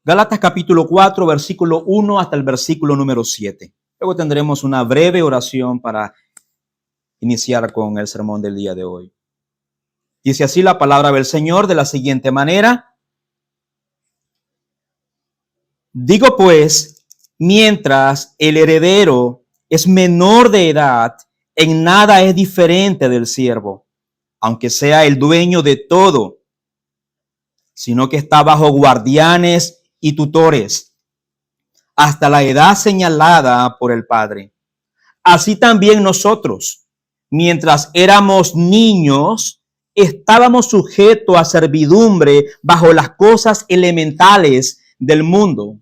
Gálatas capítulo 4, versículo 1 hasta el versículo número 7. Luego tendremos una breve oración para iniciar con el sermón del día de hoy. Dice así la palabra del Señor de la siguiente manera. Digo pues, mientras el heredero es menor de edad, en nada es diferente del siervo, aunque sea el dueño de todo, sino que está bajo guardianes y tutores, hasta la edad señalada por el Padre. Así también nosotros, mientras éramos niños, estábamos sujetos a servidumbre bajo las cosas elementales del mundo.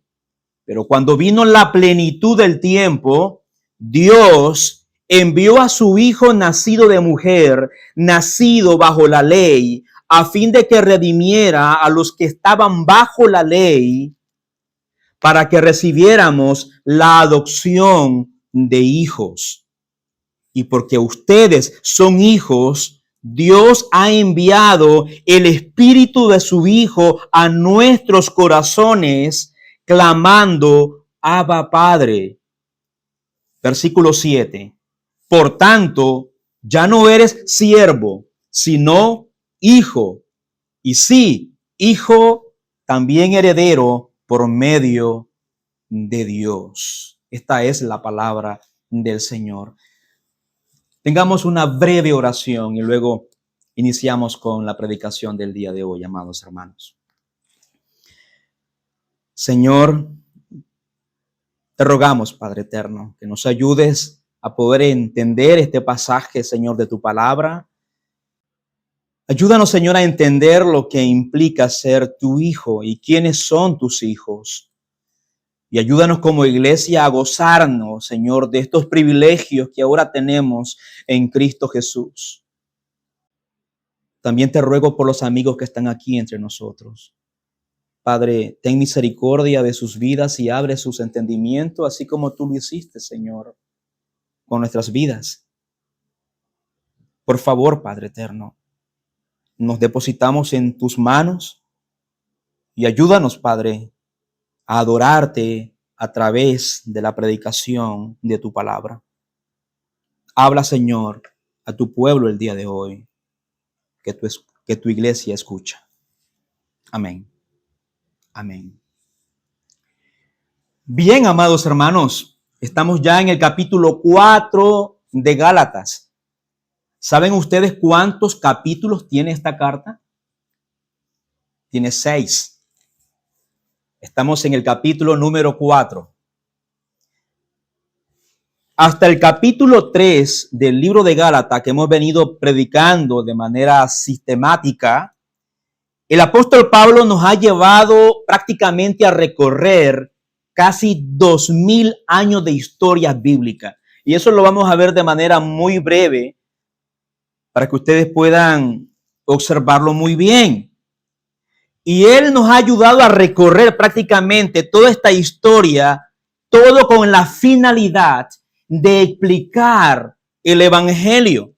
Pero cuando vino la plenitud del tiempo, Dios envió a su Hijo nacido de mujer, nacido bajo la ley, a fin de que redimiera a los que estaban bajo la ley, para que recibiéramos la adopción de hijos. Y porque ustedes son hijos, Dios ha enviado el Espíritu de su Hijo a nuestros corazones, clamando, Abba, Padre. Versículo 7. Por tanto, ya no eres siervo, sino hijo. Y sí, hijo, también heredero por medio de Dios. Esta es la palabra del Señor. Tengamos una breve oración y luego iniciamos con la predicación del día de hoy, amados hermanos. Señor, te rogamos, Padre eterno, que nos ayudes a poder entender este pasaje, Señor, de tu palabra. Ayúdanos, Señor, a entender lo que implica ser tu hijo y quiénes son tus hijos. Y ayúdanos como iglesia a gozarnos, Señor, de estos privilegios que ahora tenemos en Cristo Jesús. También te ruego por los amigos que están aquí entre nosotros. Padre, ten misericordia de sus vidas y abre sus entendimientos, así como tú lo hiciste, Señor, con nuestras vidas. Por favor, Padre eterno, nos depositamos en tus manos y ayúdanos, Padre, a adorarte a través de la predicación de tu palabra. Habla, Señor, a tu pueblo el día de hoy, que tu iglesia escucha. Amén. Amén. Bien, amados hermanos, estamos ya en el capítulo 4 de Gálatas. ¿Saben ustedes cuántos capítulos tiene esta carta? Tiene 6. Estamos en el capítulo número 4. Hasta el capítulo 3 del libro de Gálatas, que hemos venido predicando de manera sistemática, el apóstol Pablo nos ha llevado prácticamente a recorrer casi 2000 años de historia bíblica. Y eso lo vamos a ver de manera muy breve para que ustedes puedan observarlo muy bien. Y él nos ha ayudado a recorrer prácticamente toda esta historia, todo con la finalidad de explicar el evangelio.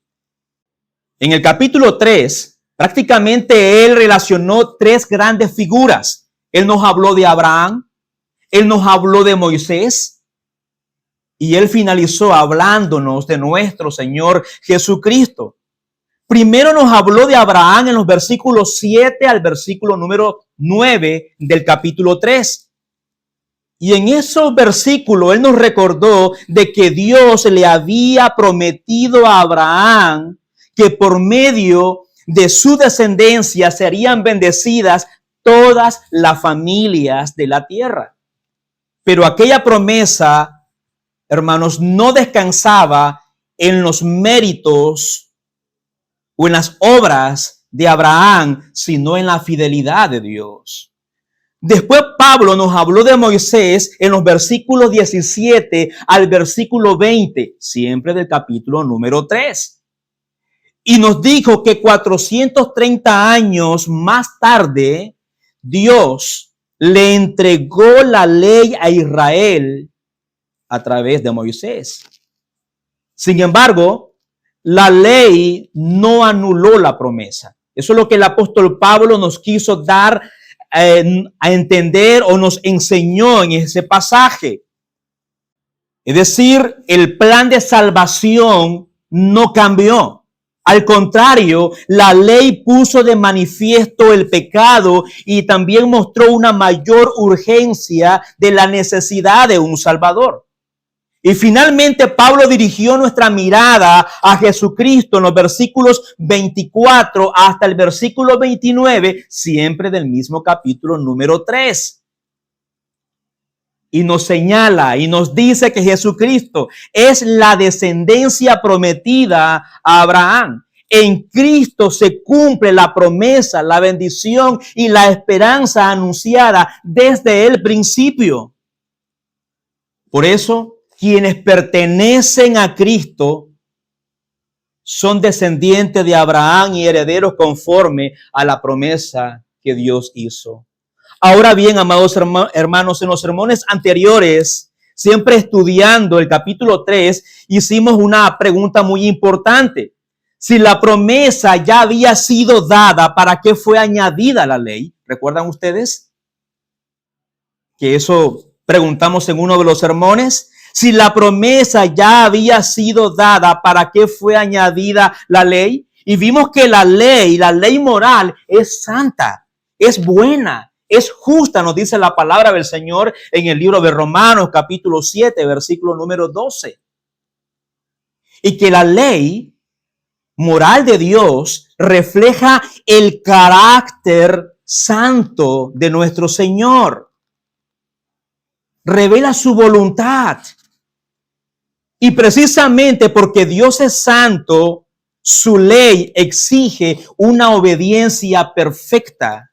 En el capítulo 3, prácticamente él relacionó 3 grandes figuras. Él nos habló de Abraham, él nos habló de Moisés y él finalizó hablándonos de nuestro Señor Jesucristo. Primero nos habló de Abraham en los versículos 7 al versículo número 9 del capítulo 3. Y en esos versículos él nos recordó de que Dios le había prometido a Abraham que por medio de su descendencia serían bendecidas todas las familias de la tierra. Pero aquella promesa, hermanos, no descansaba en los méritos o en las obras de Abraham, sino en la fidelidad de Dios. Después Pablo nos habló de Moisés en los versículos 17 al versículo 20, siempre del capítulo número 3. Y nos dijo que 430 años más tarde, Dios le entregó la ley a Israel a través de Moisés. Sin embargo, la ley no anuló la promesa. Eso es lo que el apóstol Pablo nos quiso dar a entender o nos enseñó en ese pasaje. Es decir, el plan de salvación no cambió. Al contrario, la ley puso de manifiesto el pecado y también mostró una mayor urgencia de la necesidad de un Salvador. Y finalmente Pablo dirigió nuestra mirada a Jesucristo en los versículos 24 hasta el versículo 29, siempre del mismo capítulo número 3. Y nos señala y nos dice que Jesucristo es la descendencia prometida a Abraham. En Cristo se cumple la promesa, la bendición y la esperanza anunciada desde el principio. Por eso, quienes pertenecen a Cristo son descendientes de Abraham y herederos conforme a la promesa que Dios hizo. Ahora bien, amados hermanos, en los sermones anteriores, siempre estudiando el capítulo 3, hicimos una pregunta muy importante. Si la promesa ya había sido dada, ¿para qué fue añadida la ley? ¿Recuerdan ustedes? Que eso preguntamos en uno de los sermones. Si la promesa ya había sido dada, ¿para qué fue añadida la ley? Y vimos que la ley moral, es santa, es buena, es justa, nos dice la palabra del Señor en el libro de Romanos, capítulo 7, versículo número 12. Y que la ley moral de Dios refleja el carácter santo de nuestro Señor. Revela su voluntad. Y precisamente porque Dios es santo, su ley exige una obediencia perfecta.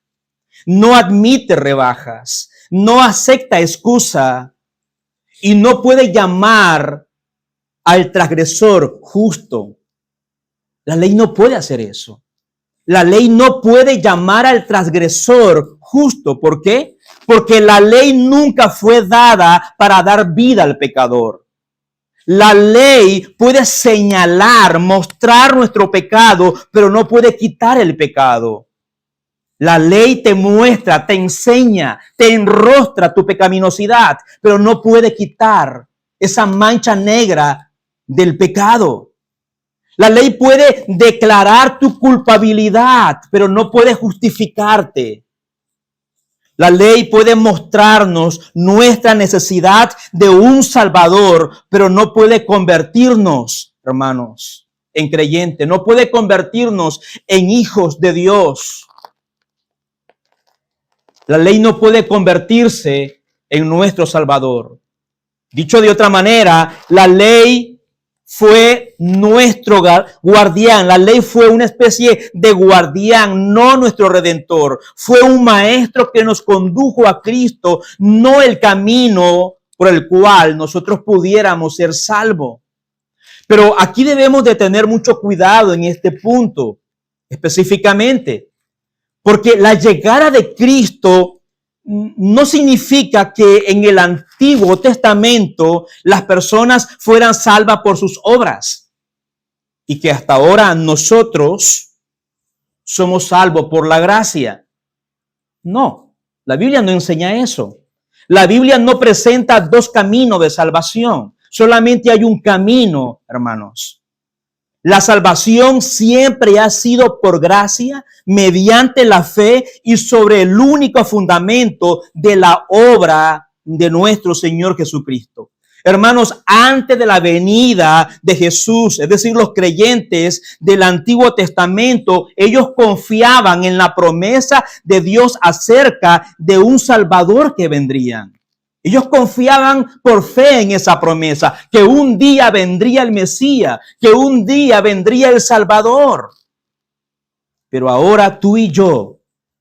No admite rebajas, no acepta excusa y no puede llamar al transgresor justo. La ley no puede hacer eso. La ley no puede llamar al transgresor justo. ¿Por qué? Porque la ley nunca fue dada para dar vida al pecador. La ley puede señalar, mostrar nuestro pecado, pero no puede quitar el pecado. La ley te muestra, te enseña, te enrostra tu pecaminosidad, pero no puede quitar esa mancha negra del pecado. La ley puede declarar tu culpabilidad, pero no puede justificarte. La ley puede mostrarnos nuestra necesidad de un Salvador, pero no puede convertirnos, hermanos, en creyentes. No puede convertirnos en hijos de Dios. La ley no puede convertirse en nuestro Salvador. Dicho de otra manera, la ley fue nuestro guardián. La ley fue una especie de guardián, no nuestro redentor. Fue un maestro que nos condujo a Cristo, no el camino por el cual nosotros pudiéramos ser salvos. Pero aquí debemos de tener mucho cuidado en este punto, específicamente, porque la llegada de Cristo no significa que en el Antiguo Testamento las personas fueran salvas por sus obras y que hasta ahora nosotros somos salvos por la gracia. No, la Biblia no enseña eso. La Biblia no presenta dos caminos de salvación. Solamente hay un camino, hermanos. La salvación siempre ha sido por gracia, mediante la fe y sobre el único fundamento de la obra de nuestro Señor Jesucristo. Hermanos, antes de la venida de Jesús, es decir, los creyentes del Antiguo Testamento, ellos confiaban en la promesa de Dios acerca de un Salvador que vendría. Ellos confiaban por fe en esa promesa, que un día vendría el Mesías, que un día vendría el Salvador. Pero ahora tú y yo,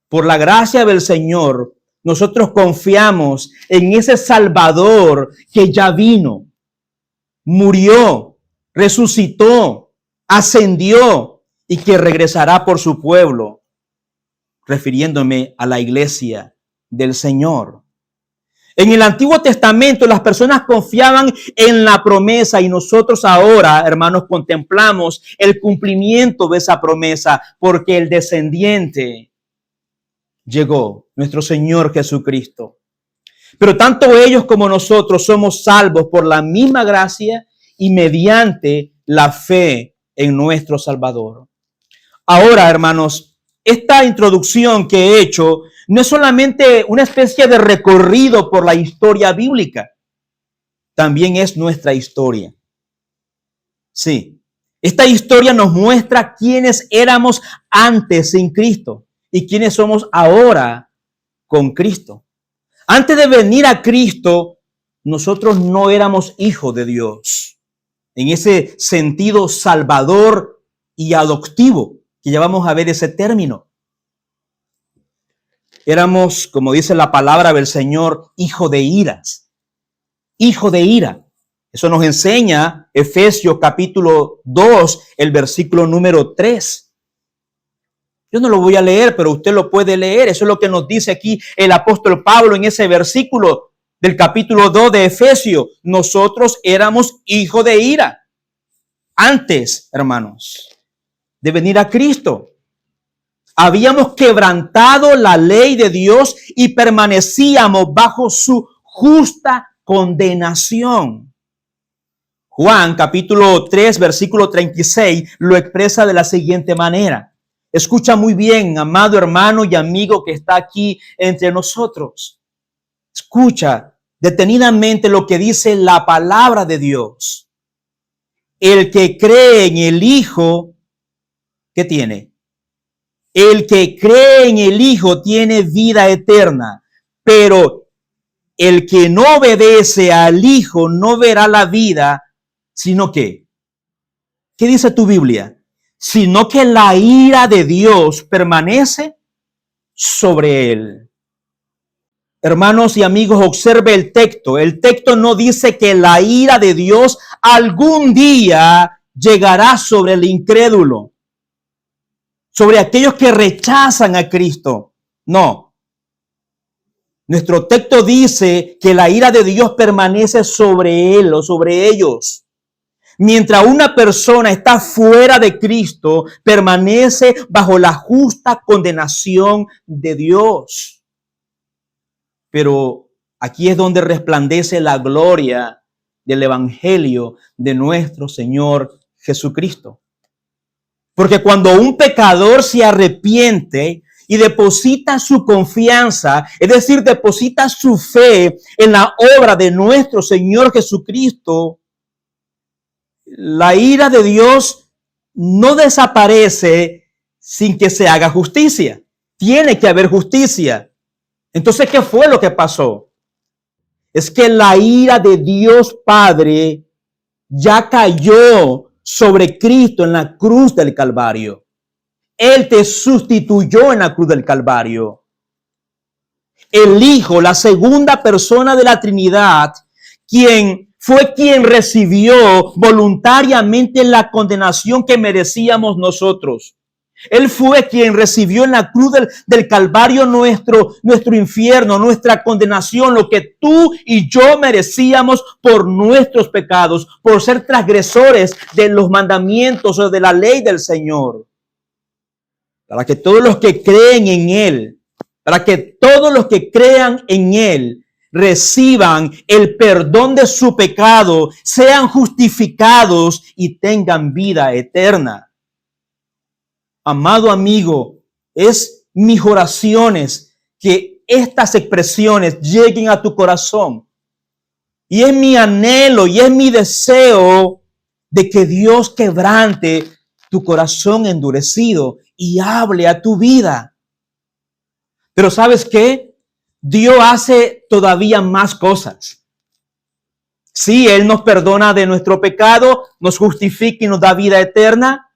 por la gracia del Señor, nosotros confiamos en ese Salvador que ya vino, murió, resucitó, ascendió y que regresará por su pueblo, refiriéndome a la iglesia del Señor. En el Antiguo Testamento las personas confiaban en la promesa y nosotros ahora, hermanos, contemplamos el cumplimiento de esa promesa porque el descendiente llegó nuestro Señor Jesucristo. Pero tanto ellos como nosotros somos salvos por la misma gracia y mediante la fe en nuestro Salvador. Ahora, hermanos, esta introducción que he hecho no es solamente una especie de recorrido por la historia bíblica, también es nuestra historia. Sí, esta historia nos muestra quiénes éramos antes sin Cristo y quiénes somos ahora con Cristo. Antes de venir a Cristo, nosotros no éramos hijos de Dios. En ese sentido salvador y adoptivo, que ya vamos a ver ese término. Éramos, como dice la palabra del Señor, hijo de iras. Hijo de ira. Eso nos enseña Efesios capítulo 2, el versículo número 3. Yo no lo voy a leer, pero usted lo puede leer. Eso es lo que nos dice aquí el apóstol Pablo en ese versículo del capítulo 2 de Efesios. Nosotros éramos hijos de ira. Antes, hermanos, de venir a Cristo, habíamos quebrantado la ley de Dios y permanecíamos bajo su justa condenación. Juan capítulo 3, versículo 36 lo expresa de la siguiente manera. Escucha muy bien, amado hermano y amigo que está aquí entre nosotros. Escucha detenidamente lo que dice la palabra de Dios. El que cree en el Hijo, ¿qué tiene? El que cree en el Hijo tiene vida eterna, pero el que no obedece al Hijo no verá la vida, sino que, ¿qué dice tu Biblia? Sino que la ira de Dios permanece sobre él. Hermanos y amigos, observe el texto. El texto no dice que la ira de Dios algún día llegará sobre el incrédulo, sobre aquellos que rechazan a Cristo. No. Nuestro texto dice que la ira de Dios permanece sobre él o sobre ellos. Mientras una persona está fuera de Cristo, permanece bajo la justa condenación de Dios. Pero aquí es donde resplandece la gloria del evangelio de nuestro Señor Jesucristo. Porque cuando un pecador se arrepiente y deposita su confianza, es decir, deposita su fe en la obra de nuestro Señor Jesucristo, la ira de Dios no desaparece sin que se haga justicia. Tiene que haber justicia. Entonces, ¿qué fue lo que pasó? Es que la ira de Dios Padre ya cayó sobre Cristo en la cruz del Calvario. Él te sustituyó en la cruz del Calvario. El Hijo, la segunda persona de la Trinidad, quien recibió voluntariamente la condenación que merecíamos nosotros. Él fue quien recibió en la cruz del Calvario nuestro infierno, nuestra condenación, lo que tú y yo merecíamos por nuestros pecados, por ser transgresores de los mandamientos o de la ley del Señor. Para que todos los que creen en Él, para que todos los que crean en Él, reciban el perdón de su pecado, sean justificados y tengan vida eterna. Amado amigo, es mis oraciones que estas expresiones lleguen a tu corazón. Y es mi anhelo y es mi deseo de que Dios quebrante tu corazón endurecido y hable a tu vida. Pero ¿sabes qué? Dios hace todavía más cosas. Sí, Él nos perdona de nuestro pecado, nos justifica y nos da vida eterna.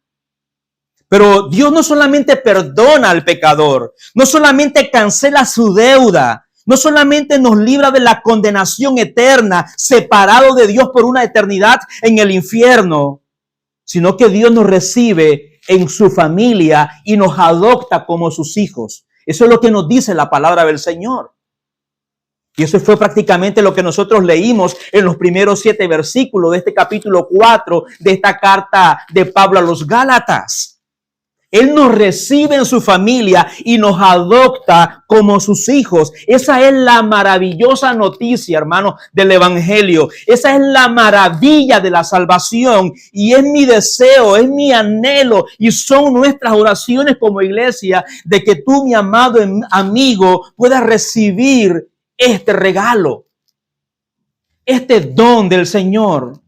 Pero Dios no solamente perdona al pecador, no solamente cancela su deuda, no solamente nos libra de la condenación eterna, separado de Dios por una eternidad en el infierno, sino que Dios nos recibe en su familia y nos adopta como sus hijos. Eso es lo que nos dice la palabra del Señor. Y eso fue prácticamente lo que nosotros leímos en los primeros 7 versículos de este capítulo 4 de esta carta de Pablo a los Gálatas. Él nos recibe en su familia y nos adopta como sus hijos. Esa es la maravillosa noticia, hermano, del Evangelio. Esa es la maravilla de la salvación. Y es mi deseo, es mi anhelo y son nuestras oraciones como iglesia de que tú, mi amado amigo, puedas recibir este regalo, este don del Señor.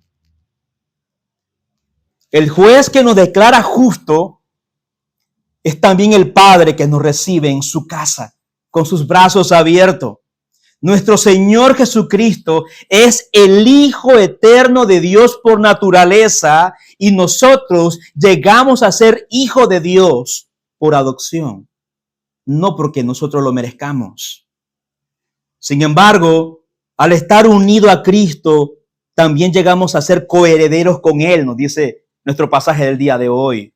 El juez que nos declara justo es también el Padre que nos recibe en su casa con sus brazos abiertos. Nuestro Señor Jesucristo es el Hijo eterno de Dios por naturaleza y nosotros llegamos a ser hijos de Dios por adopción, no porque nosotros lo merezcamos. Sin embargo, al estar unido a Cristo, también llegamos a ser coherederos con Él, nos dice nuestro pasaje del día de hoy.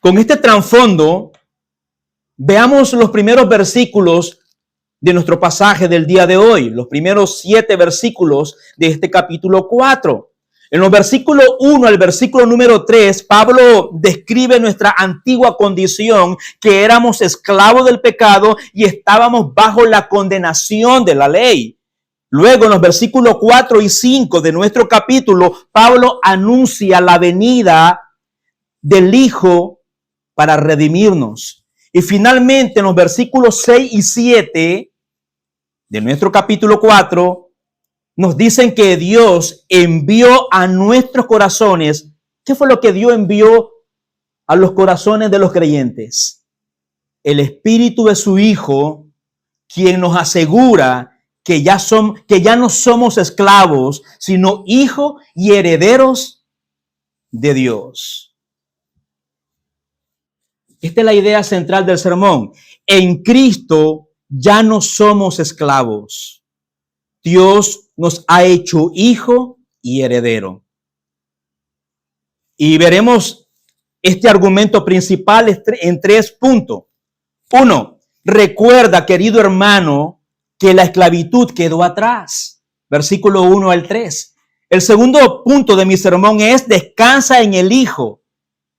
Con este trasfondo, veamos los primeros versículos de nuestro pasaje del día de hoy, los primeros 7 versículos de este capítulo 4. En los versículos 1 al versículo número 3, Pablo describe nuestra antigua condición, que éramos esclavos del pecado y estábamos bajo la condenación de la ley. Luego, en los versículos 4 y 5 de nuestro capítulo, Pablo anuncia la venida del Hijo para redimirnos. Y finalmente, en los versículos 6 y 7 de nuestro capítulo 4, nos dicen que Dios envió a nuestros corazones. ¿Qué fue lo que Dios envió a los corazones de los creyentes? El Espíritu de su Hijo, quien nos asegura que ya no somos esclavos, sino hijos y herederos de Dios. Esta es la idea central del sermón. En Cristo ya no somos esclavos. Dios nos ha hecho hijo y heredero. Y veremos este argumento principal en 3 puntos. 1. Recuerda, querido hermano, que la esclavitud quedó atrás. Versículo 1 al 3. El segundo punto de mi sermón es: descansa en el Hijo,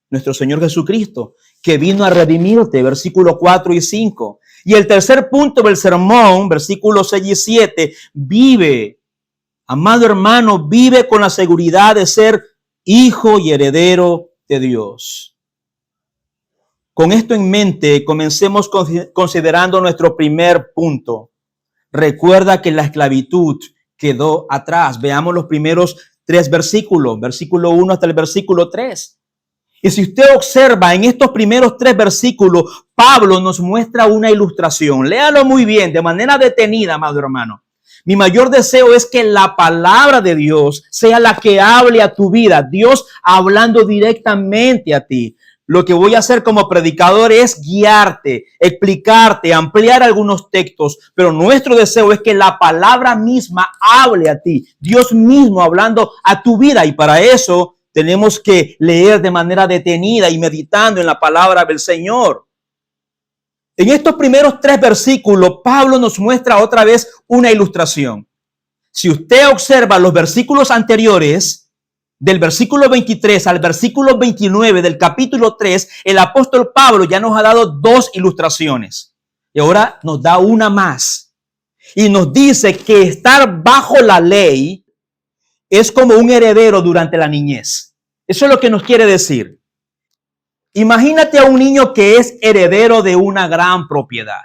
nuestro Señor Jesucristo, que vino a redimirte, versículos 4 y 5. Y el tercer punto del sermón, versículos 6 y 7, vive, amado hermano, vive con la seguridad de ser hijo y heredero de Dios. Con esto en mente, comencemos considerando nuestro primer punto. Recuerda que la esclavitud quedó atrás. Veamos los primeros 3 versículos, versículo 1 hasta el versículo 3. Y si usted observa en estos primeros 3 versículos, Pablo nos muestra una ilustración. Léalo muy bien, de manera detenida, amado hermano. Mi mayor deseo es que la palabra de Dios sea la que hable a tu vida. Dios hablando directamente a ti. Lo que voy a hacer como predicador es guiarte, explicarte, ampliar algunos textos, pero nuestro deseo es que la palabra misma hable a ti. Dios mismo hablando a tu vida, y para eso tenemos que leer de manera detenida y meditando en la palabra del Señor. En estos primeros 3 versículos, Pablo nos muestra otra vez una ilustración. Si usted observa los versículos anteriores, del versículo 23 al versículo 29 del capítulo 3, el apóstol Pablo ya nos ha dado 2 ilustraciones. Y ahora nos da una más. Y nos dice que estar bajo la ley es como un heredero durante la niñez. Eso es lo que nos quiere decir. Imagínate a un niño que es heredero de una gran propiedad.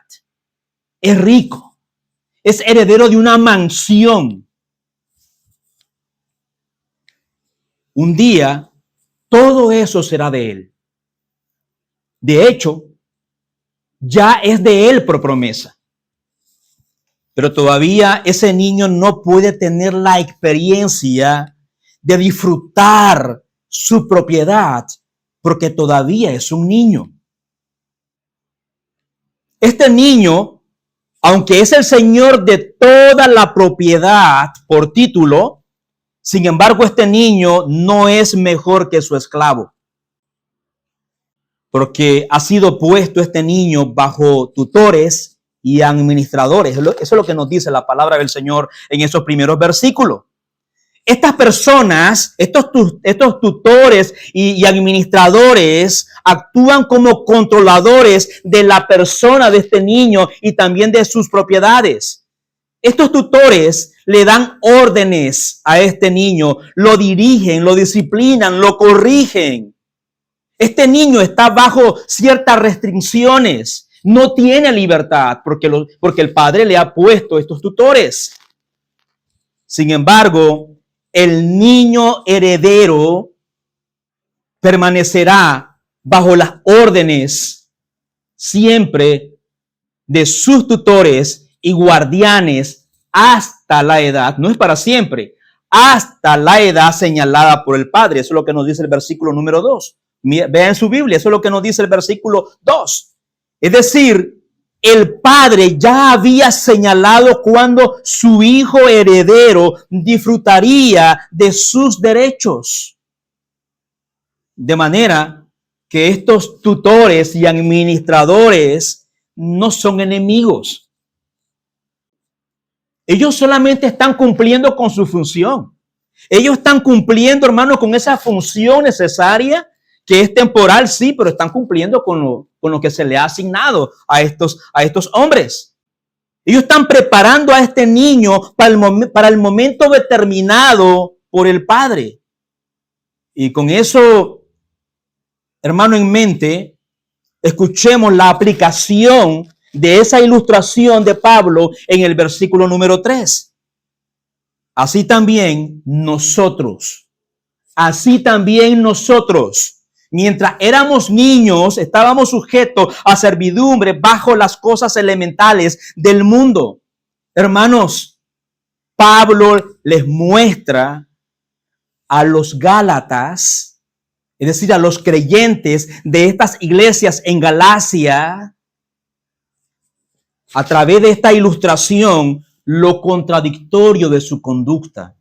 Es rico. Es heredero de una mansión. Un día, todo eso será de él. De hecho, ya es de él por promesa. Pero todavía ese niño no puede tener la experiencia de disfrutar su propiedad porque todavía es un niño. Este niño, aunque es el señor de toda la propiedad por título, sin embargo, este niño no es mejor que su esclavo, porque ha sido puesto este niño bajo tutores y administradores. Eso es lo que nos dice la palabra del Señor en esos primeros versículos. Estas personas, estos tutores y administradores actúan como controladores de la persona de este niño y también de sus propiedades. Estos tutores le dan órdenes a este niño, lo dirigen, lo disciplinan, lo corrigen. Este niño está bajo ciertas restricciones, no tiene libertad porque el padre le ha puesto estos tutores. Sin embargo, el niño heredero permanecerá bajo las órdenes siempre de sus tutores y guardianes hasta la edad, no es para siempre, hasta la edad señalada por el padre. Eso es lo que nos dice el versículo número 2. Vean su Biblia, eso es lo que nos dice el versículo 2. Es decir, el padre ya había señalado cuando su hijo heredero disfrutaría de sus derechos. De manera que estos tutores y administradores no son enemigos. Ellos solamente están cumpliendo con su función. Ellos están cumpliendo, hermano, con esa función necesaria que es temporal, sí, pero están cumpliendo con lo que se le ha asignado a estos hombres. Ellos están preparando a este niño para el momento determinado por el padre. Y con eso, hermano, en mente, escuchemos la aplicación de esa ilustración de Pablo en el versículo número 3. Así también nosotros, mientras éramos niños, estábamos sujetos a servidumbre bajo las cosas elementales del mundo. Hermanos, Pablo les muestra a los Gálatas, es decir, a los creyentes de estas iglesias en Galacia, a través de esta ilustración, lo contradictorio de su conducta.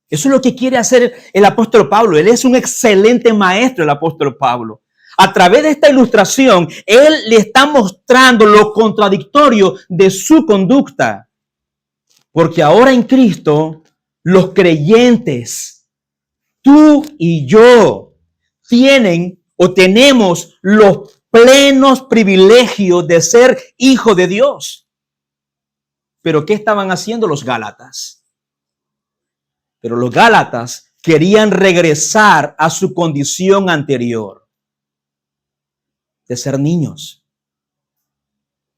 Eso es lo que quiere hacer el apóstol Pablo. Él es un excelente maestro, el apóstol Pablo. A través de esta ilustración, él le está mostrando lo contradictorio de su conducta. Porque ahora en Cristo, los creyentes, tú y yo, tienen o tenemos los plenos privilegios de ser hijos de Dios. Pero ¿qué estaban haciendo los Gálatas? Pero los Gálatas querían regresar a su condición anterior de ser niños.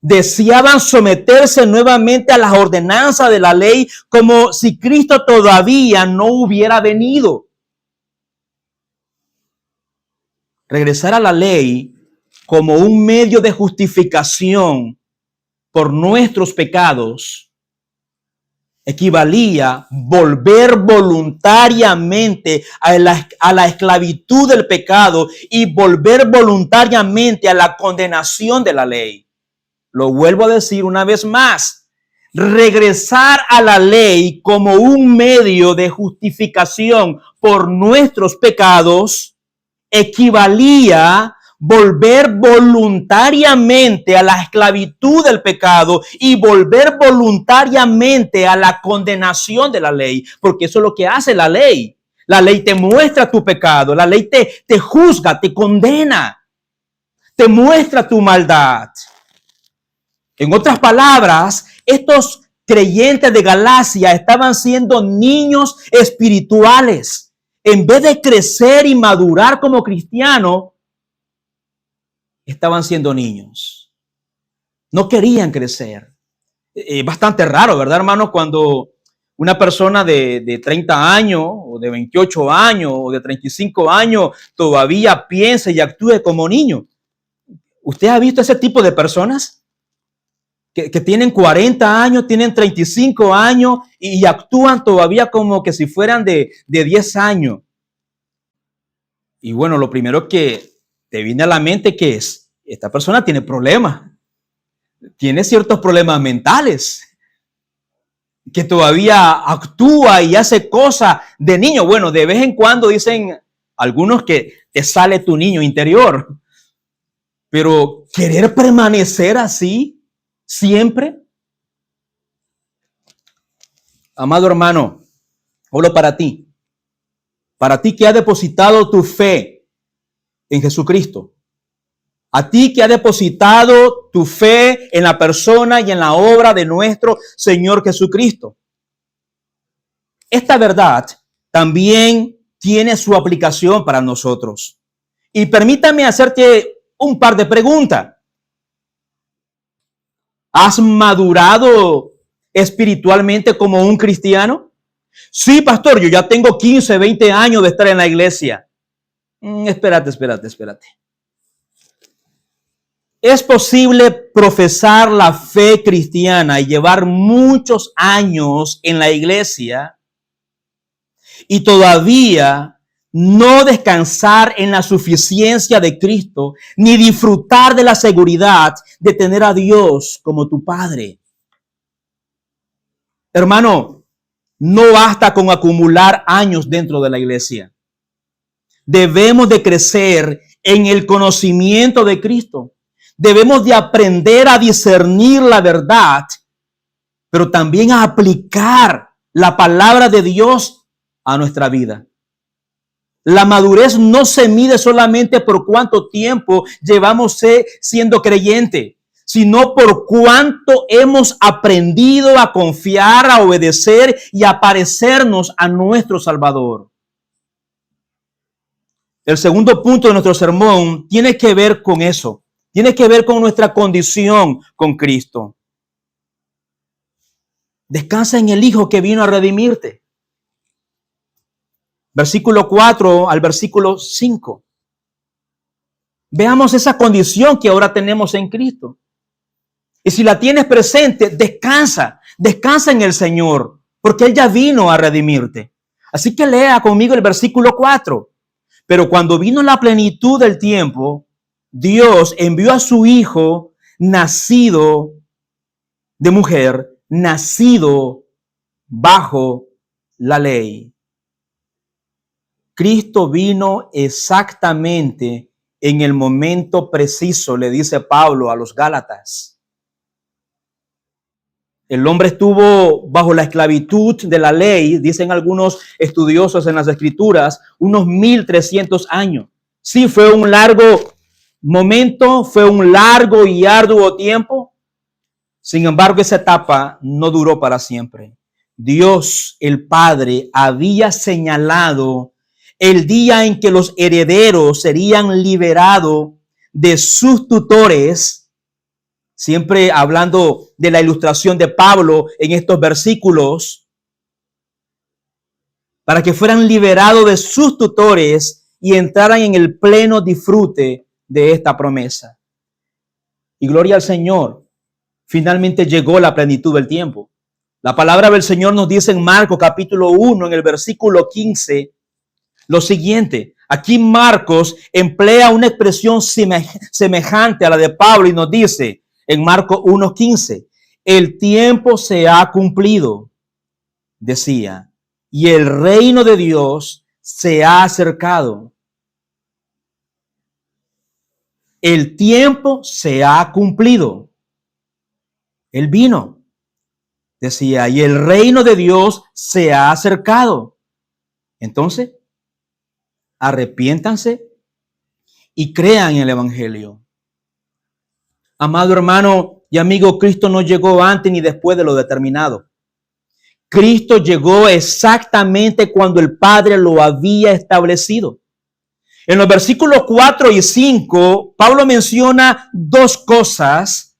Deseaban someterse nuevamente a las ordenanzas de la ley como si Cristo todavía no hubiera venido. Regresar a la ley como un medio de justificación por nuestros pecados equivalía volver voluntariamente a la esclavitud del pecado y volver voluntariamente a la condenación de la ley. Lo vuelvo a decir una vez más. Regresar a la ley como un medio de justificación por nuestros pecados equivalía volver voluntariamente a la esclavitud del pecado y volver voluntariamente a la condenación de la ley, porque eso es lo que hace la ley. La ley te muestra tu pecado, la ley te juzga, te condena, te muestra tu maldad. En otras palabras, estos creyentes de Galacia estaban siendo niños espirituales. En vez de crecer y madurar como cristianos, estaban siendo niños. No querían crecer. Es bastante raro, ¿verdad, hermano? Cuando una persona de 30 años o de 28 años o de 35 años todavía piensa y actúe como niño. ¿Usted ha visto ese tipo de personas? Que tienen 40 años, tienen 35 años y actúan todavía como que si fueran de 10 años. Y bueno, lo primero que te viene a la mente que es, esta persona tiene problemas, tiene ciertos problemas mentales, que todavía actúa y hace cosas de niño. Bueno, de vez en cuando dicen algunos que te sale tu niño interior, pero querer permanecer así siempre. Amado hermano, Hablo para ti que has depositado tu fe en Jesucristo, a ti que has depositado tu fe en la persona y en la obra de nuestro Señor Jesucristo. Esta verdad también tiene su aplicación para nosotros. Y permítame hacerte un par de preguntas. ¿Has madurado espiritualmente como un cristiano? Sí, pastor, yo ya tengo 15, 20 años de estar en la iglesia. Espérate. Es posible profesar la fe cristiana y llevar muchos años en la iglesia y todavía no descansar en la suficiencia de Cristo, ni disfrutar de la seguridad de tener a Dios como tu Padre. Hermano, no basta con acumular años dentro de la iglesia. Debemos de crecer en el conocimiento de Cristo. Debemos de aprender a discernir la verdad, pero también a aplicar la palabra de Dios a nuestra vida. La madurez no se mide solamente por cuánto tiempo llevamos siendo creyente, sino por cuánto hemos aprendido a confiar, a obedecer y a parecernos a nuestro Salvador. El segundo punto de nuestro sermón tiene que ver con eso. Tiene que ver con nuestra condición con Cristo. Descansa en el Hijo que vino a redimirte. Versículo 4 al versículo 5. Veamos esa condición que ahora tenemos en Cristo. Y si la tienes presente, descansa en el Señor, porque Él ya vino a redimirte. Así que lea conmigo el versículo 4. Pero cuando vino la plenitud del tiempo, Dios envió a su Hijo, nacido de mujer, nacido bajo la ley. Cristo vino exactamente en el momento preciso, le dice Pablo a los Gálatas. El hombre estuvo bajo la esclavitud de la ley, dicen algunos estudiosos en las Escrituras, unos 1300 años. Sí, fue un largo momento, fue un largo y arduo tiempo. Sin embargo, esa etapa no duró para siempre. Dios, el Padre, había señalado el día en que los herederos serían liberados de sus tutores. Siempre hablando de la ilustración de Pablo en estos versículos, para que fueran liberados de sus tutores y entraran en el pleno disfrute de esta promesa. Y gloria al Señor, finalmente llegó la plenitud del tiempo. La palabra del Señor nos dice en Marcos capítulo 1, en el versículo 15, lo siguiente. Aquí Marcos emplea una expresión semejante a la de Pablo y nos dice, en Marcos 1:15, el tiempo se ha cumplido, decía, y el reino de Dios se ha acercado. El tiempo se ha cumplido. Él vino, decía, y el reino de Dios se ha acercado. Entonces, arrepiéntanse y crean en el Evangelio. Amado hermano y amigo, Cristo no llegó antes ni después de lo determinado. Cristo llegó exactamente cuando el Padre lo había establecido. En los versículos 4 y 5, Pablo menciona dos cosas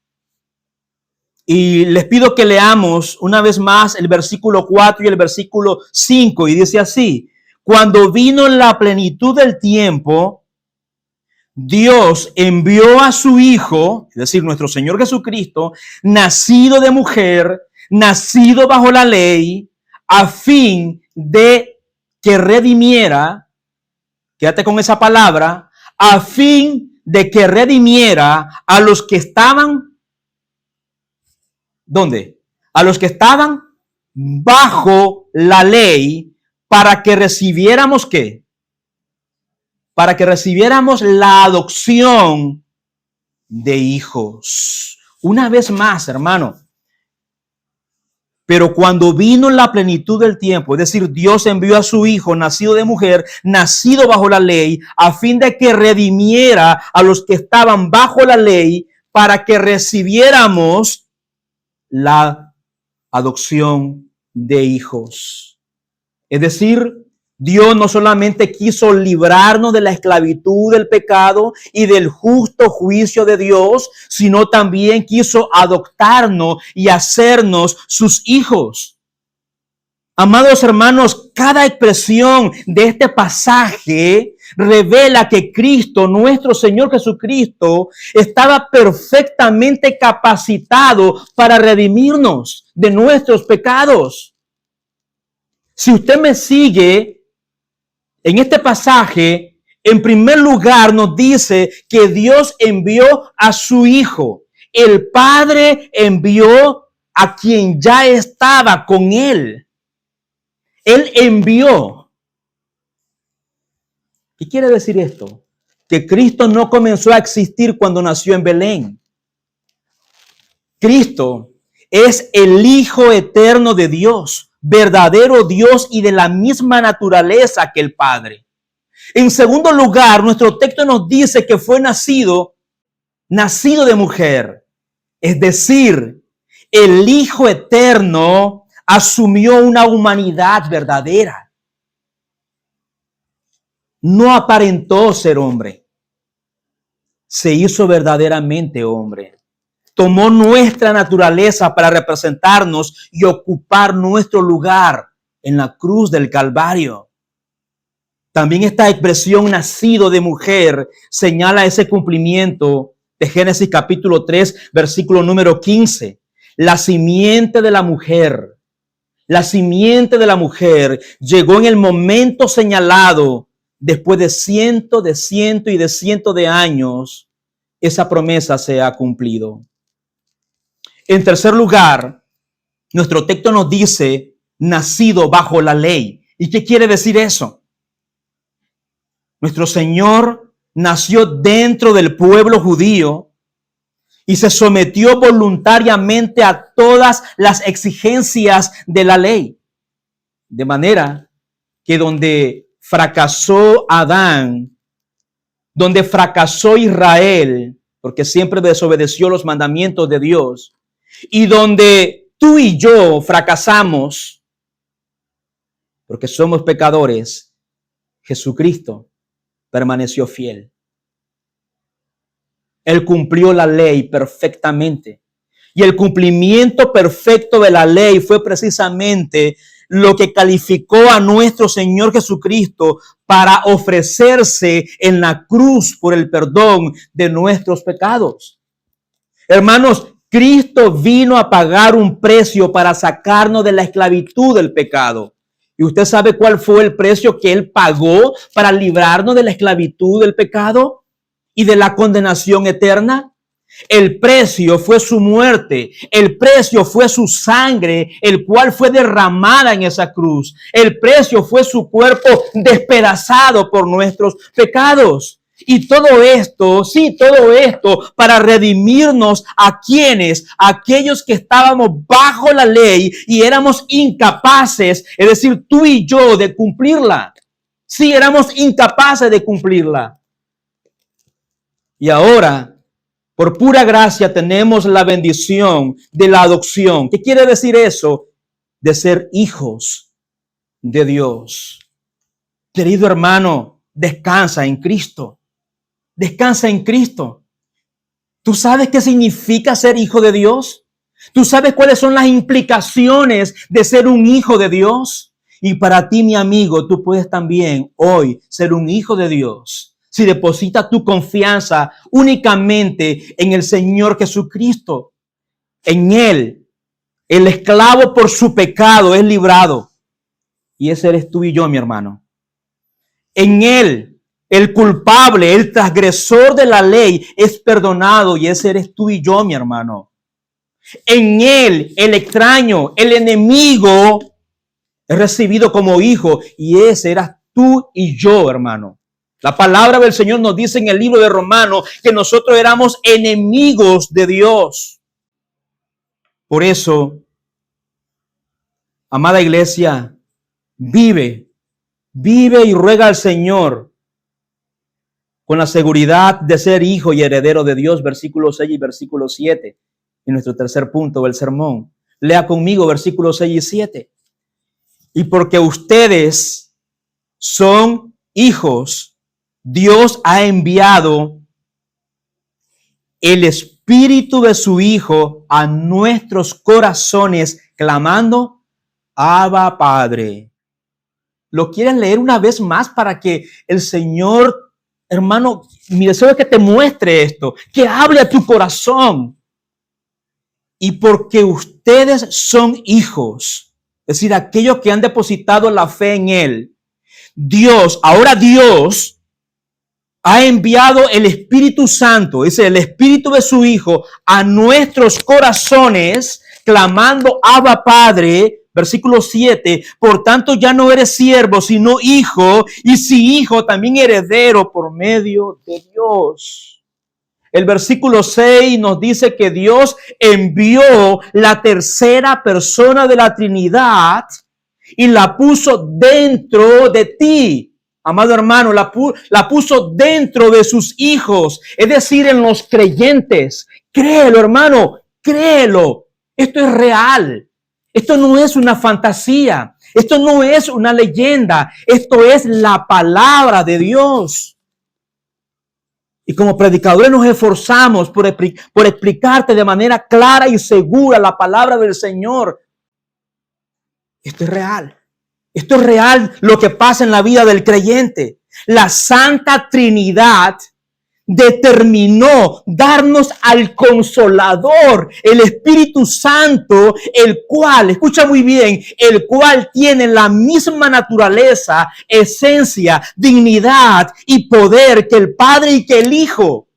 y les pido que leamos una vez más el versículo 4 y el versículo 5 y dice así, cuando vino la plenitud del tiempo, Dios envió a su Hijo, es decir, nuestro Señor Jesucristo, nacido de mujer, nacido bajo la ley, a fin de que redimiera, quédate con esa palabra, a fin de que redimiera a los que estaban, ¿dónde? A los que estaban bajo la ley, para que recibiéramos, ¿qué? Para que recibiéramos la adopción de hijos. Una vez más, hermano, Pero cuando vino la plenitud del tiempo, es decir, Dios envió a su Hijo, nacido de mujer, nacido bajo la ley, a fin de que redimiera a los que estaban bajo la ley, para que recibiéramos la adopción de hijos. Es decir, Dios no solamente quiso librarnos de la esclavitud del pecado y del justo juicio de Dios, sino también quiso adoptarnos y hacernos sus hijos. Amados hermanos, cada expresión de este pasaje revela que Cristo, nuestro Señor Jesucristo, estaba perfectamente capacitado para redimirnos de nuestros pecados. Si usted me sigue, en este pasaje, en primer lugar nos dice que Dios envió a su Hijo. El Padre envió a quien ya estaba con Él. Él envió. ¿Qué quiere decir esto? Que Cristo no comenzó a existir cuando nació en Belén. Cristo es el Hijo eterno de Dios, verdadero Dios y de la misma naturaleza que el Padre. En segundo lugar, nuestro texto nos dice que fue nacido de mujer. Es decir, el Hijo eterno asumió una humanidad verdadera. No aparentó ser hombre. Se hizo verdaderamente hombre. Tomó nuestra naturaleza para representarnos y ocupar nuestro lugar en la cruz del Calvario. También esta expresión nacido de mujer señala ese cumplimiento de Génesis capítulo 3, versículo número 15. La simiente de la mujer llegó en el momento señalado después de cientos de años. Esa promesa se ha cumplido. En tercer lugar, nuestro texto nos dice nacido bajo la ley. ¿Y qué quiere decir eso? Nuestro Señor nació dentro del pueblo judío y se sometió voluntariamente a todas las exigencias de la ley. De manera que donde fracasó Adán, donde fracasó Israel, porque siempre desobedeció los mandamientos de Dios, y donde tú y yo fracasamos, porque somos pecadores, Jesucristo permaneció fiel. Él cumplió la ley perfectamente. Y el cumplimiento perfecto de la ley fue precisamente lo que calificó a nuestro Señor Jesucristo para ofrecerse en la cruz por el perdón de nuestros pecados. Hermanos, Cristo vino a pagar un precio para sacarnos de la esclavitud del pecado. ¿Y usted sabe cuál fue el precio que Él pagó para librarnos de la esclavitud del pecado y de la condenación eterna? El precio fue su muerte, el precio fue su sangre, el cual fue derramada en esa cruz. El precio fue su cuerpo despedazado por nuestros pecados. Y todo esto para redimirnos a quienes, aquellos que estábamos bajo la ley y éramos incapaces, es decir, tú y yo, de cumplirla. Sí, éramos incapaces de cumplirla. Y ahora, por pura gracia, tenemos la bendición de la adopción. ¿Qué quiere decir eso? De ser hijos de Dios. Querido hermano, descansa en Cristo. Descansa en Cristo. ¿Tú sabes qué significa ser hijo de Dios? ¿Tú sabes cuáles son las implicaciones de ser un hijo de Dios? Y para ti, mi amigo, tú puedes también hoy ser un hijo de Dios si depositas tu confianza únicamente en el Señor Jesucristo. En Él, el esclavo por su pecado es librado. Y ese eres tú y yo, mi hermano. En Él, el culpable, el transgresor de la ley es perdonado y ese eres tú y yo, mi hermano. En Él, el extraño, el enemigo es recibido como hijo y ese eras tú y yo, hermano. La palabra del Señor nos dice en el libro de Romanos que nosotros éramos enemigos de Dios. Por eso, Amada iglesia, vive y ruega al Señor con la seguridad de ser hijo y heredero de Dios, versículo 6 y versículo 7, en nuestro tercer punto del sermón. Lea conmigo versículos 6 y 7. Y porque ustedes son hijos, Dios ha enviado el Espíritu de su Hijo a nuestros corazones, clamando, Abba, Padre. ¿Lo quieres leer una vez más para que el Señor, hermano, mi deseo es que te muestre esto, que hable a tu corazón? Y porque ustedes son hijos, es decir, aquellos que han depositado la fe en Él, Dios ha enviado el Espíritu Santo, es el Espíritu de su Hijo, a nuestros corazones, clamando, Abba, Padre. Versículo 7, por tanto ya no eres siervo, sino hijo, y si hijo, también heredero por medio de Dios. El versículo 6 nos dice que Dios envió la tercera persona de la Trinidad y la puso dentro de ti. Amado hermano, la puso dentro de sus hijos, es decir, en los creyentes. Créelo, hermano, créelo. Esto es real. Esto no es una fantasía. Esto no es una leyenda. Esto es la palabra de Dios. Y como predicadores nos esforzamos por explicarte de manera clara y segura la palabra del Señor. Esto es real. Esto es real lo que pasa en la vida del creyente. La Santa Trinidad determinó darnos al Consolador, el Espíritu Santo, el cual, escucha muy bien, el cual tiene la misma naturaleza, esencia, dignidad y poder que el Padre y que el Hijo.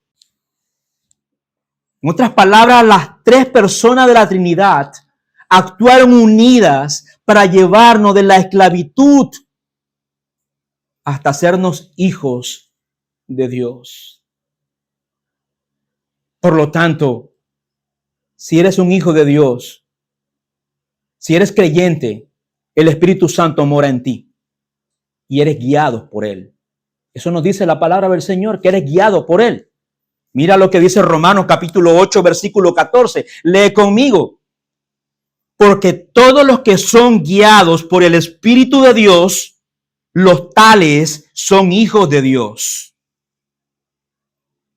En otras palabras, las tres personas de la Trinidad actuaron unidas para llevarnos de la esclavitud hasta hacernos hijos de Dios. Por lo tanto, si eres un hijo de Dios, si eres creyente, el Espíritu Santo mora en ti y eres guiado por Él. Eso nos dice la palabra del Señor, que eres guiado por Él. Mira lo que dice Romanos capítulo 8, versículo 14. Lee conmigo. Porque todos los que son guiados por el Espíritu de Dios, los tales son hijos de Dios.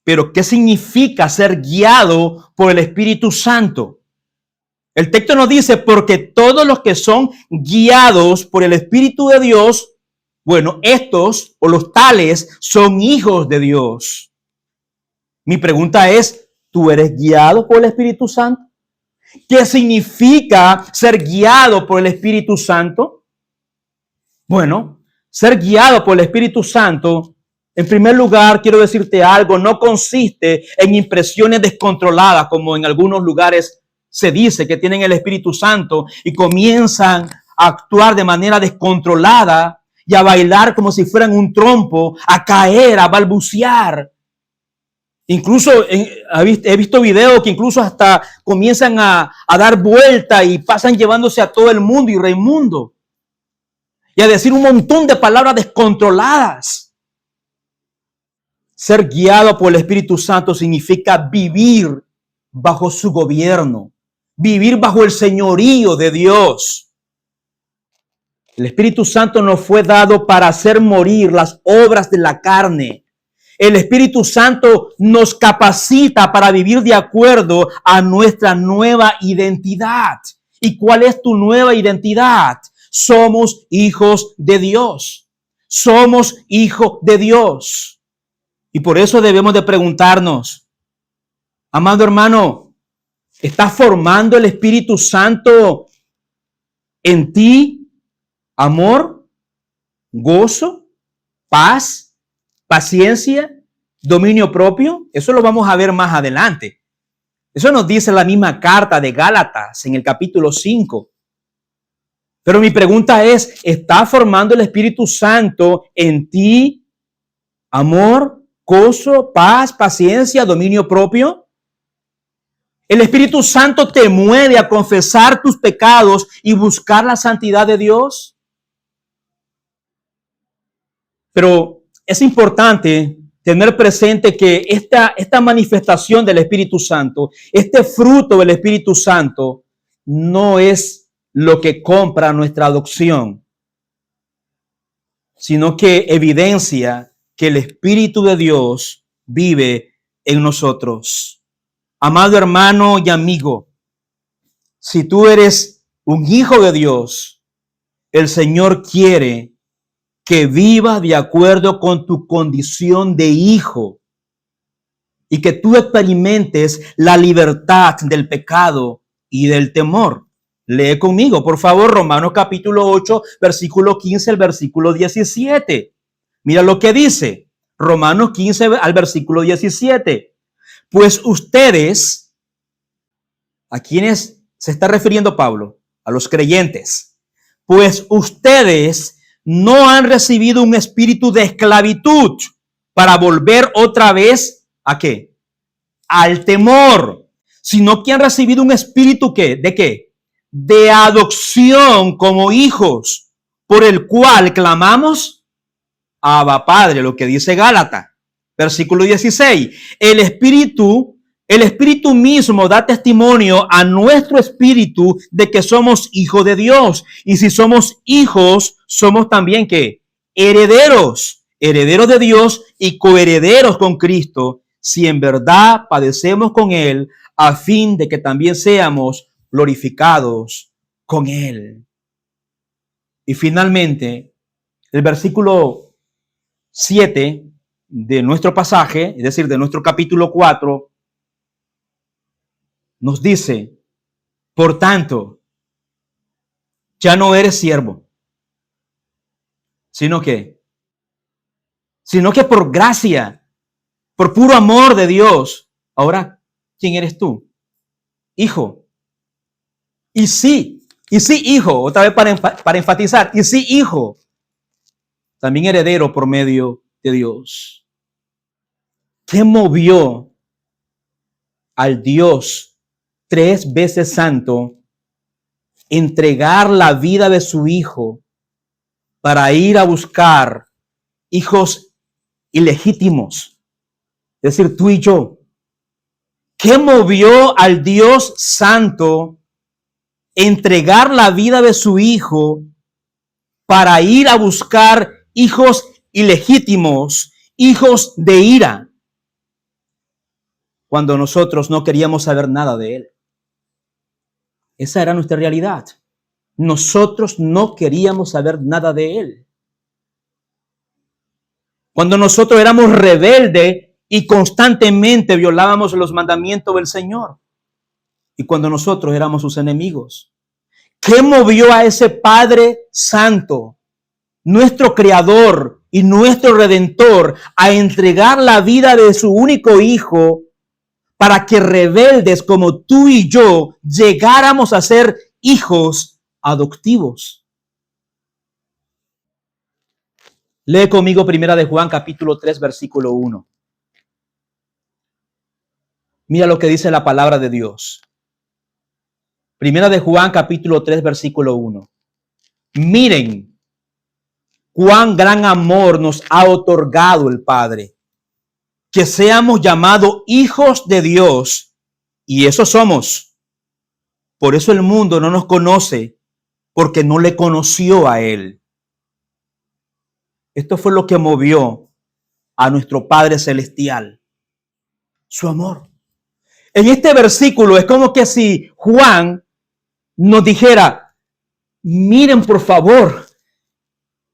Pero ¿qué significa ser guiado por el Espíritu Santo? El texto nos dice, porque todos los que son guiados por el Espíritu de Dios, bueno, estos o los tales son hijos de Dios. Mi pregunta es, ¿tú eres guiado por el Espíritu Santo? ¿Qué significa ser guiado por el Espíritu Santo? Bueno, ser guiado por el Espíritu Santo, en primer lugar, quiero decirte algo, no consiste en impresiones descontroladas, como en algunos lugares se dice que tienen el Espíritu Santo y comienzan a actuar de manera descontrolada y a bailar como si fueran un trompo, a caer, a balbucear. Incluso he visto videos que incluso hasta comienzan a dar vuelta y pasan llevándose a todo el mundo y Raimundo. Y a decir un montón de palabras descontroladas. Ser guiado por el Espíritu Santo significa vivir bajo su gobierno, vivir bajo el señorío de Dios. El Espíritu Santo nos fue dado para hacer morir las obras de la carne. El Espíritu Santo nos capacita para vivir de acuerdo a nuestra nueva identidad. ¿Y cuál es tu nueva identidad? Somos hijos de Dios. Somos hijos de Dios. Y por eso debemos de preguntarnos, amado hermano, ¿está formando el Espíritu Santo en ti amor, gozo, paz, paciencia, dominio propio? Eso lo vamos a ver más adelante. Eso nos dice la misma carta de Gálatas en el capítulo 5. Pero mi pregunta es, ¿está formando el Espíritu Santo en ti amor, gozo, paz, paciencia, dominio propio? El Espíritu Santo te mueve a confesar tus pecados y buscar la santidad de Dios. Pero es importante tener presente que esta manifestación del Espíritu Santo, este fruto del Espíritu Santo, no es lo que compra nuestra adopción, sino que evidencia que el Espíritu de Dios vive en nosotros. Amado hermano y amigo, si tú eres un hijo de Dios, el Señor quiere que vivas de acuerdo con tu condición de hijo y que tú experimentes la libertad del pecado y del temor. Lee conmigo, por favor, Romanos capítulo 8, versículo 15 al versículo 17. Mira lo que dice, Romanos 15 al versículo 17. Pues ustedes, ¿a quiénes se está refiriendo Pablo? A los creyentes. Pues ustedes no han recibido un espíritu de esclavitud para volver otra vez ¿a qué? Al temor, sino que han recibido un espíritu ¿qué? ¿De qué? De adopción como hijos, por el cual clamamos Abba Padre, lo que dice Gálatas, versículo 16. El espíritu mismo da testimonio a nuestro espíritu de que somos hijos de Dios. Y si somos hijos, somos también ¿qué? Herederos, herederos de Dios y coherederos con Cristo, si en verdad padecemos con Él, a fin de que también seamos glorificados con Él. Y finalmente, el versículo 7 de nuestro pasaje, es decir, de nuestro capítulo 4, nos dice, por tanto, ya no eres siervo, sino que por gracia, por puro amor de Dios. Ahora, ¿quién eres tú? Hijo. Y sí, hijo, otra vez para enfatizar, y sí, hijo, también heredero por medio de Dios. ¿Qué movió al Dios 3 veces santo entregar la vida de su hijo para ir a buscar hijos ilegítimos? Es decir, tú y yo. ¿Qué movió al Dios santo entregar la vida de su hijo para ir a buscar hijos ilegítimos, hijos de ira, cuando nosotros no queríamos saber nada de él? Esa era nuestra realidad. Nosotros no queríamos saber nada de él. Cuando nosotros éramos rebeldes y constantemente violábamos los mandamientos del Señor. Y cuando nosotros éramos sus enemigos. ¿Qué movió a ese Padre Santo, nuestro Creador y nuestro Redentor, a entregar la vida de su único Hijo para que rebeldes como tú y yo llegáramos a ser hijos adoptivos? Lee conmigo Primera de Juan capítulo 3 versículo 1. Mira lo que dice la palabra de Dios. Primera de Juan capítulo 3 versículo 1. Miren cuán gran amor nos ha otorgado el Padre, que seamos llamados hijos de Dios, y eso somos. Por eso el mundo no nos conoce, porque no le conoció a Él. Esto fue lo que movió a nuestro Padre Celestial, su amor. En este versículo es como que si Juan nos dijera, miren por favor,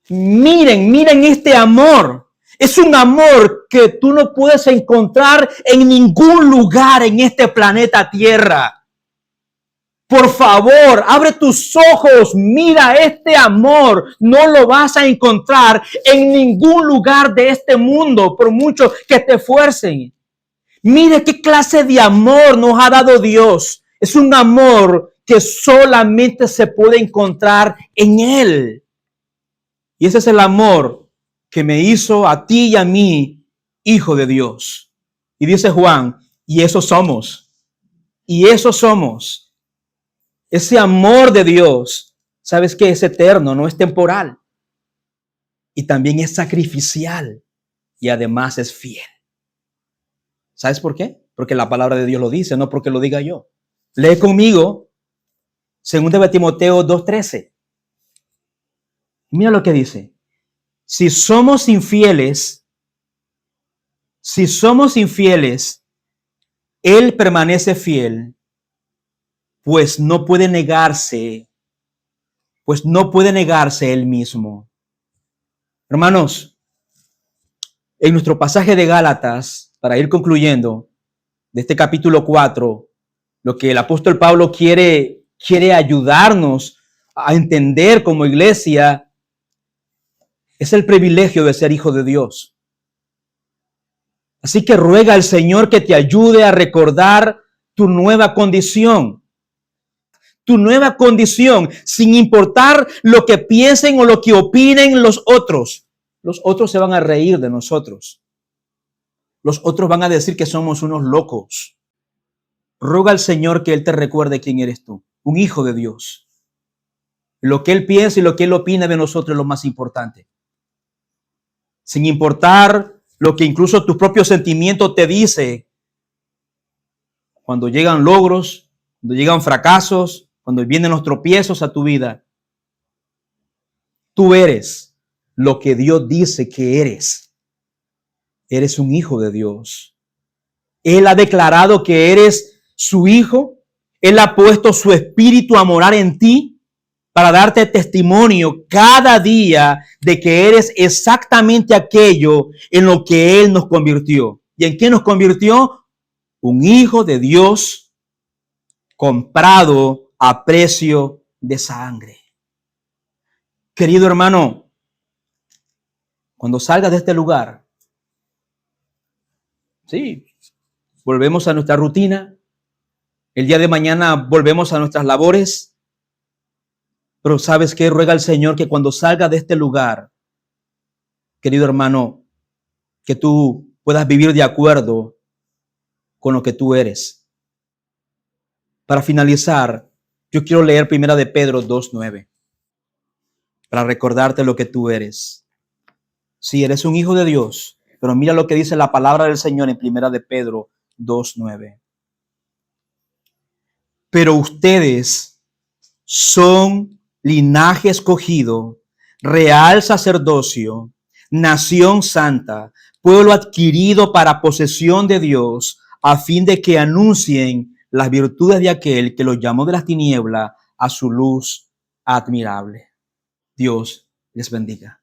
miren este amor. Es un amor que tú no puedes encontrar en ningún lugar en este planeta Tierra. Por favor, abre tus ojos, mira este amor. No lo vas a encontrar en ningún lugar de este mundo, por mucho que te esfuercen. Mire qué clase de amor nos ha dado Dios. Es un amor que solamente se puede encontrar en Él. Y ese es el amor que me hizo a ti y a mí, hijo de Dios. Y dice Juan, y eso somos. Y eso somos. Ese amor de Dios, ¿sabes qué? Es eterno, no es temporal. Y también es sacrificial. Y además es fiel. ¿Sabes por qué? Porque la palabra de Dios lo dice, no porque lo diga yo. Lee conmigo 2 Timoteo 2:13. Mira lo que dice. Si somos infieles, Él permanece fiel, pues no puede negarse Él mismo. Hermanos, en nuestro pasaje de Gálatas, para ir concluyendo, de este capítulo 4, lo que el apóstol Pablo quiere ayudarnos a entender como iglesia es el privilegio de ser hijo de Dios. Así que ruega al Señor que te ayude a recordar tu nueva condición. Tu nueva condición, sin importar lo que piensen o lo que opinen los otros. Los otros se van a reír de nosotros. Los otros van a decir que somos unos locos. Ruega al Señor que Él te recuerde quién eres tú, un hijo de Dios. Lo que Él piensa y lo que Él opina de nosotros es lo más importante. Sin importar lo que incluso tu propio sentimiento te dice. Cuando llegan logros, cuando llegan fracasos, cuando vienen los tropiezos a tu vida, tú eres lo que Dios dice que eres. Eres un hijo de Dios. Él ha declarado que eres su hijo. Él ha puesto su espíritu a morar en ti para darte testimonio cada día de que eres exactamente aquello en lo que Él nos convirtió. ¿Y en qué nos convirtió? Un hijo de Dios comprado a precio de sangre. Querido hermano, cuando salgas de este lugar, sí, volvemos a nuestra rutina. El día de mañana volvemos a nuestras labores. Pero ¿sabes qué? Ruega al Señor que cuando salgas de este lugar, querido hermano, que tú puedas vivir de acuerdo con lo que tú eres. Para finalizar, yo quiero leer 1 de Pedro 2:9 para recordarte lo que tú eres. Sí, eres un hijo de Dios, pero mira lo que dice la palabra del Señor en 1 de Pedro 2:9. Pero ustedes son linaje escogido, real sacerdocio, nación santa, pueblo adquirido para posesión de Dios, a fin de que anuncien las virtudes de aquel que los llamó de las tinieblas a su luz admirable. Dios les bendiga.